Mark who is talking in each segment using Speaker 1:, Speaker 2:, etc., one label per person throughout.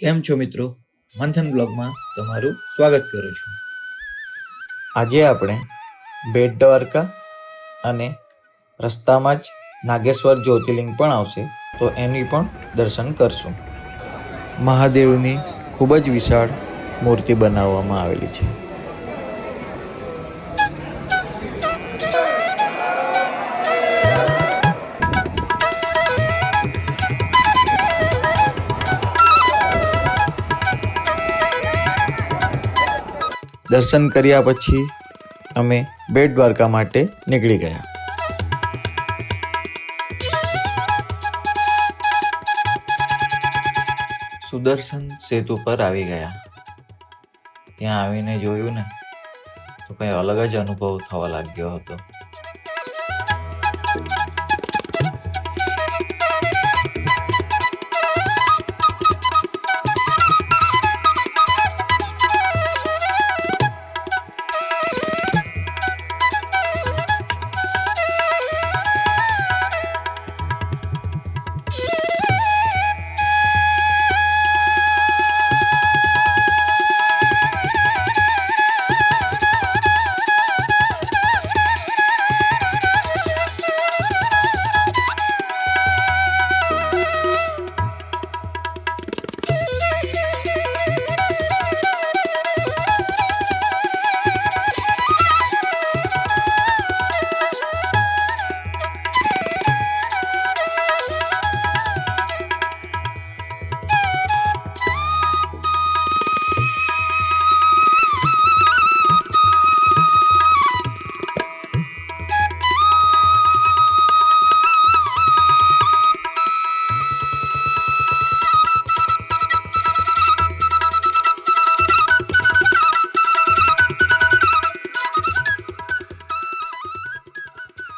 Speaker 1: કેમ છો મિત્રો? મંથન બ્લોગમાં તમારું સ્વાગત કરું છું. આજે આપણે બેટ દ્વારકા અને રસ્તામાં જ નાગેશ્વર જ્યોતિર્લિંગ પણ આવશે, તો એની પણ દર્શન કરશું. મહાદેવની ખૂબ જ વિશાળ મૂર્તિ બનાવવામાં આવેલી છે. દર્શન કર્યા પછી અમે બેટ દ્વારકા માટે નીકળી ગયા. સુદર્શન સેતુ પર આવી ગયા. ત્યાં આવીને જોયું ને તો કંઈ અલગ જ અનુભવ થવા લાગ્યો હતો.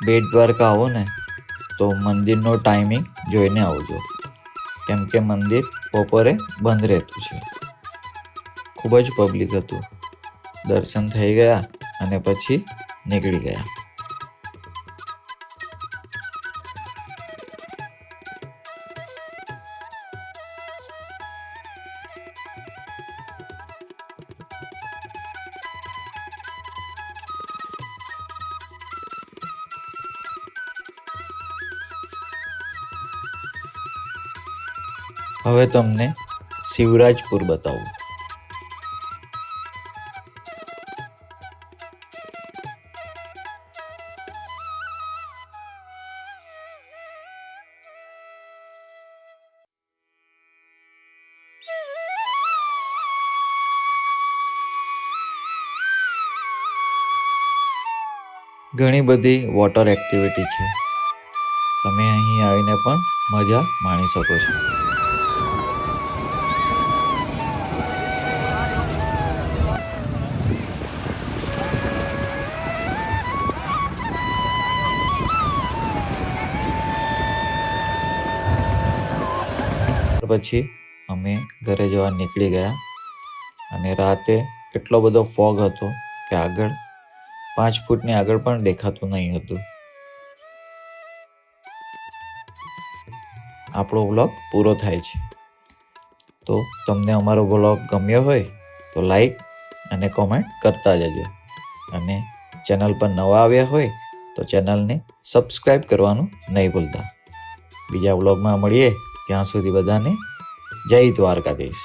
Speaker 1: બેટ દ્વારકા આવો ને તો મંદિરનો ટાઈમિંગ જોઈને આવજો, કેમ કે મંદિર બપોરે બંધ રહેતું છે. ખૂબ જ પબ્લિક હતું. દર્શન થઈ ગયા અને પછી નીકળી ગયા. હવે તમને શિવરાજપુર બતાવું. ઘણી બધી વોટર એક્ટિવિટી છે. તમે અહીં આવીને પણ મજા માણી શકો છો. પછી અમે ઘરે જવા નીકળી ગયા અને રાતે એટલો બધો ફોગ હતો કે આગળ 5 ફૂટની આગળ પણ દેખાતું નહીં હતું. આપણો બ્લોગ પૂરો થાય છે. તો તમને અમારો બ્લોગ ગમ્યો હોય તો લાઈક અને કોમેન્ટ કરતા જજો, અને ચેનલ પર નવા આવ્યા હોય તો ચેનલને સબસ્ક્રાઈબ કરવાનું નહીં ભૂલતા. બીજા બ્લોગમાં મળીએ. ત્યાં સુધી બધાને જય દ્વારકાધીશ.